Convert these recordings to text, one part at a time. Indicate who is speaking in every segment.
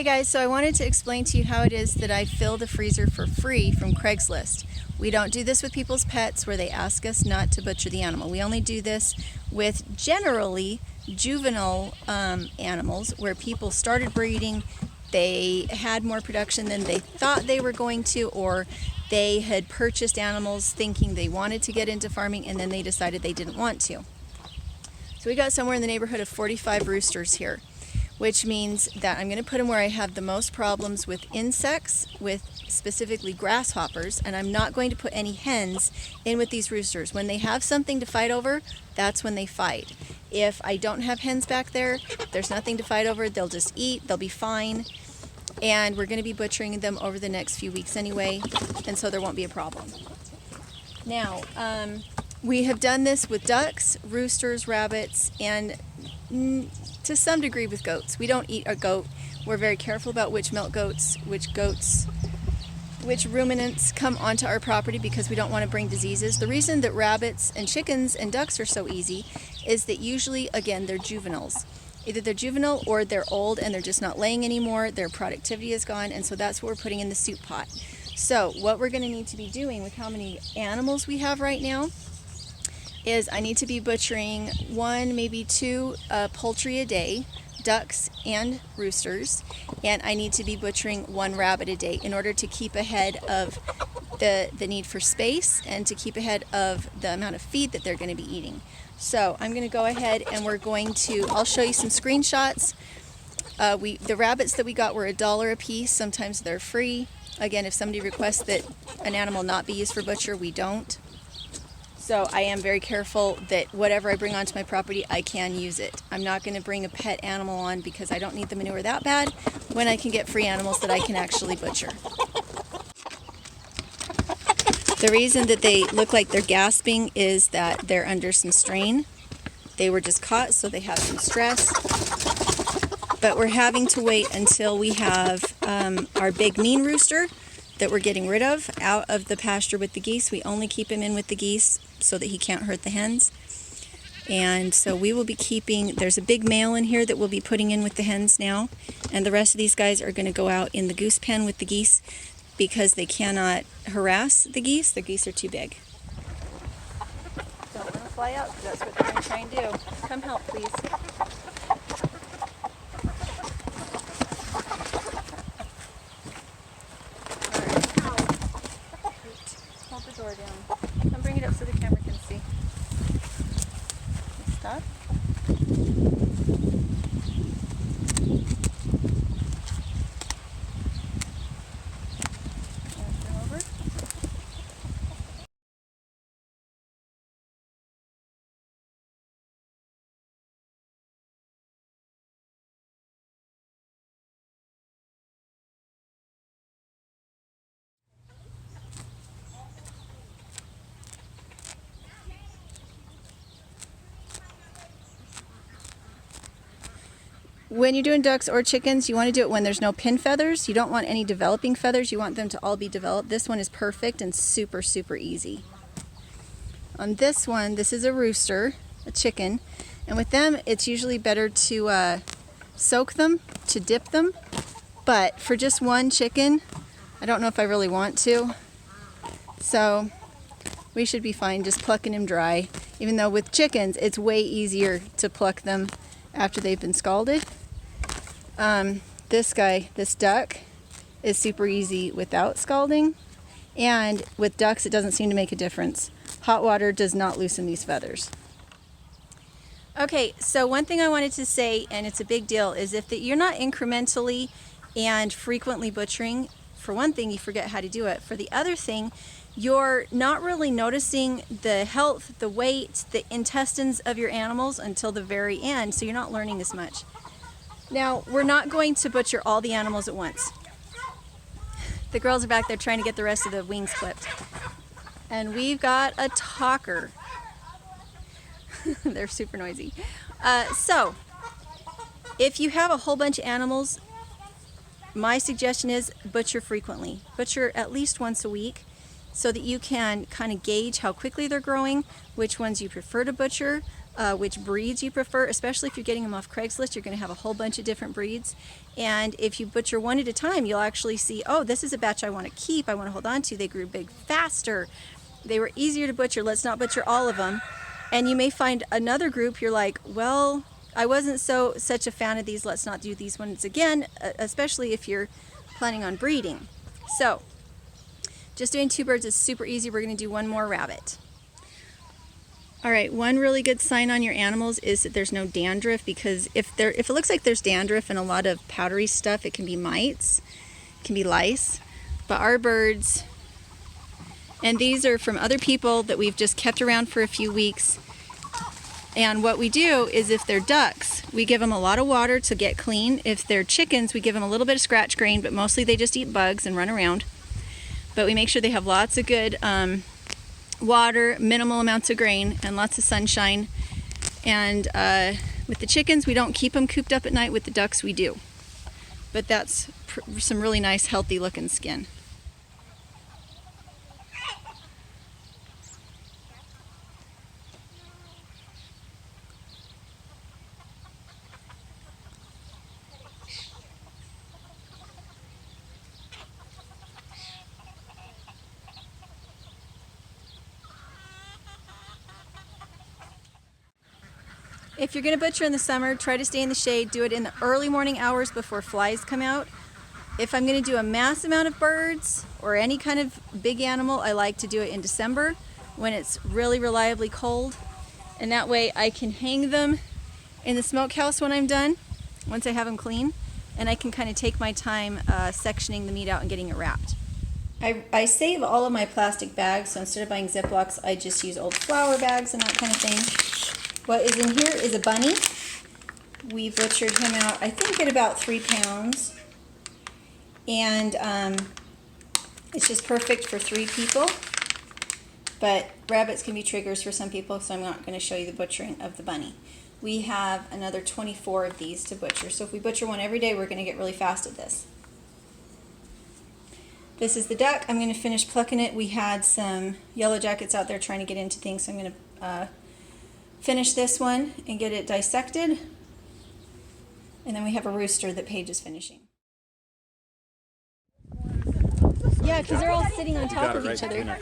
Speaker 1: Hey guys, so I wanted to explain to you how it is that I fill the freezer for free from Craigslist. We don't do this with people's pets where they ask us not to butcher the animal. We only do this with generally juvenile animals where people started breeding, they had more production than they thought they were going to, or they had purchased animals thinking they wanted to get into farming and then they decided they didn't want to. So we got somewhere in the neighborhood of 45 roosters here, which means that I'm going to put them where I have the most problems with insects, with specifically grasshoppers, and I'm not going to put any hens in with these roosters. When they have something to fight over, that's when they fight. If I don't have hens back there, there's nothing to fight over, they'll just eat, they'll be fine, and we're going to be butchering them over the next few weeks anyway, and so there won't be a problem. Now, we have done this with ducks, roosters, rabbits, and to some degree with goats. We don't eat a goat. We're very careful about which milk goats, which ruminants come onto our property because we don't want to bring diseases. The reason that rabbits and chickens and ducks are so easy is that usually, again, they're juveniles. Either they're juvenile or they're old and they're just not laying anymore, their productivity is gone, and so that's what we're putting in the soup pot. So what we're going to need to be doing with how many animals we have right now is I need to be butchering one, maybe two poultry a day, ducks and roosters, and I need to be butchering one rabbit a day in order to keep ahead of the need for space and to keep ahead of the amount of feed that they're going to be eating. So I'm going to go ahead and I'll show you some screenshots. The rabbits that we got were $1 a piece. Sometimes they're free. Again, if somebody requests that an animal not be used for butcher, we don't. So I am very careful that whatever I bring onto my property, I can use it. I'm not going to bring a pet animal on because I don't need the manure that bad when I can get free animals that I can actually butcher. The reason that they look like they're gasping is that they're under some strain. They were just caught, so they have some stress. But we're having to wait until we have our big mean rooster that we're getting rid of out of the pasture with the geese. We only keep him in with the geese so that he can't hurt the hens. And so we will be there's a big male in here that we'll be putting in with the hens now, and the rest of these guys are going to go out in the goose pen with the geese because they cannot harass the geese. The geese are too big. Don't want to fly out because that's what they're going to try and do. Come help, please. Hold the door down. Come bring it up so the camera can see. Stop. Turn over. When you're doing ducks or chickens, you want to do it when there's no pin feathers. You don't want any developing feathers. You want them to all be developed. This one is perfect and super, super easy. On this one, this is a rooster, a chicken, and with them, it's usually better to soak them, to dip them. But for just one chicken, I don't know if I really want to. So we should be fine just plucking him dry. Even though with chickens, it's way easier to pluck them after they've been scalded. This duck is super easy without scalding, and with ducks it doesn't seem to make a difference. Hot water does not loosen these feathers. Okay, so one thing I wanted to say, and it's a big deal, is if you're not incrementally and frequently butchering, for one thing you forget how to do it. For the other thing, you're not really noticing the health, the weight, the intestines of your animals until the very end, so you're not learning as much. Now, we're not going to butcher all the animals at once. The girls are back there trying to get the rest of the wings clipped. And we've got a talker. They're super noisy. So, if you have a whole bunch of animals, my suggestion is butcher frequently. Butcher at least once a week, so that you can kind of gauge how quickly they're growing, which ones you prefer to butcher, which breeds you prefer, especially if you're getting them off Craigslist. You're going to have a whole bunch of different breeds. And if you butcher one at a time, you'll actually see, oh, this is a batch I want to keep, I want to hold on to. They grew big faster. They were easier to butcher. Let's not butcher all of them. And you may find another group, you're like, well, I wasn't such a fan of these. Let's not do these ones again, especially if you're planning on breeding. So, just doing 2 birds is super easy. We're going to do one more rabbit. All right, one really good sign on your animals is that there's no dandruff, because if it looks like there's dandruff and a lot of powdery stuff, it can be mites, it can be lice. But our birds, and these are from other people that we've just kept around for a few weeks. And what we do is, if they're ducks, we give them a lot of water to get clean. If they're chickens, we give them a little bit of scratch grain, but mostly they just eat bugs and run around. But we make sure they have lots of good water, minimal amounts of grain, and lots of sunshine. And with the chickens, we don't keep them cooped up at night. With the ducks, we do. But that's some really nice, healthy looking skin. If you're going to butcher in the summer, try to stay in the shade. Do it in the early morning hours before flies come out. If I'm going to do a mass amount of birds or any kind of big animal, I like to do it in December when it's really reliably cold. And that way I can hang them in the smokehouse when I'm done, once I have them clean. And I can kind of take my time sectioning the meat out and getting it wrapped. I save all of my plastic bags, so instead of buying Ziplocs, I just use old flour bags and that kind of thing. What is in here is a bunny. We butchered him out, I think, at about 3 pounds. And it's just perfect for 3 people. But rabbits can be triggers for some people, so I'm not going to show you the butchering of the bunny. We have another 24 of these to butcher. So if we butcher one every day, we're going to get really fast at this. This is the duck. I'm going to finish plucking it. We had some yellow jackets out there trying to get into things, so I'm going to finish this one and get it dissected. And then we have a rooster that Paige is finishing. Yeah, because they're all sitting on top of each other.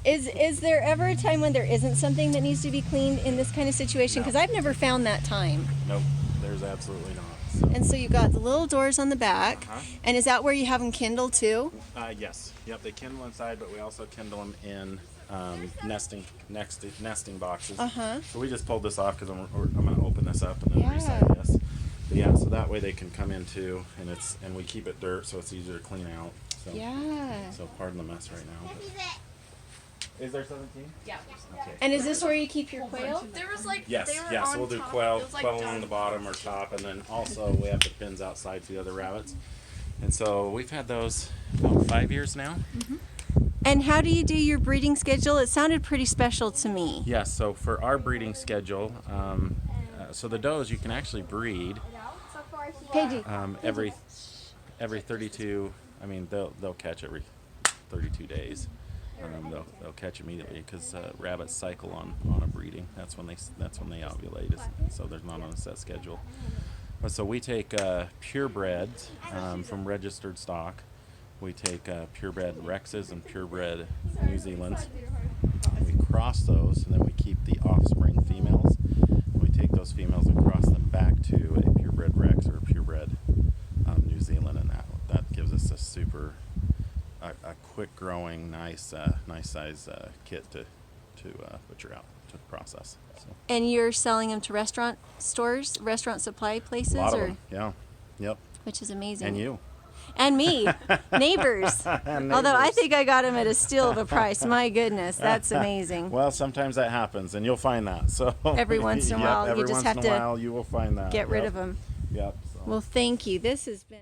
Speaker 1: Is there ever a time when there isn't something that needs to be cleaned in this kind of situation? Because I've never found that time.
Speaker 2: Nope, there's absolutely not. So.
Speaker 1: And so you've got the little doors on the back. And is that where you have them kindled too?
Speaker 2: Yes. Yep, they kindle inside, but we also kindle them in nesting boxes. So we just pulled this off because I'm going to open this up and then reset this. But yeah, so that way they can come in too, and we keep it dirt so it's easier to clean out. So, so pardon the mess right now. But. Is there 17?
Speaker 3: Yeah.
Speaker 2: Okay.
Speaker 1: And is this where you keep your quail?
Speaker 3: There was like
Speaker 2: yes,
Speaker 3: they were
Speaker 2: yeah.
Speaker 3: on
Speaker 2: So we'll do
Speaker 3: top.
Speaker 2: quail
Speaker 3: Like
Speaker 2: on the bottom or top, and then also we have the pins outside for the other rabbits. And so we've had those about 5 years now.
Speaker 1: And how do you do your breeding schedule? It sounded pretty special to me.
Speaker 2: Yes. So for our breeding schedule, so the does you can actually breed every 32. I mean, they'll catch every 32 days. They'll catch immediately because rabbits cycle on a breeding. That's when they ovulate. So they're not on a set schedule. But so we take purebreds from registered stock. We take purebred Rexes and purebred New Zealands. And we cross those, and then we keep the offspring females. We take those females and cross them back to a purebred Rex or a purebred New Zealand, and that gives us a super a quick growing, nice size kit to butcher out to process. So.
Speaker 1: And you're selling them to restaurant stores, restaurant supply places,
Speaker 2: a lot of them. Yeah, yep.
Speaker 1: Which is amazing.
Speaker 2: And you.
Speaker 1: And me, neighbors. Although I think I got them at a steal of a price. My goodness, that's amazing.
Speaker 2: Well, sometimes that happens, and you'll find that. So
Speaker 1: every once in a while, you just have to
Speaker 2: you will find that.
Speaker 1: get rid of them.
Speaker 2: Yep. So.
Speaker 1: Well, thank you. This has been.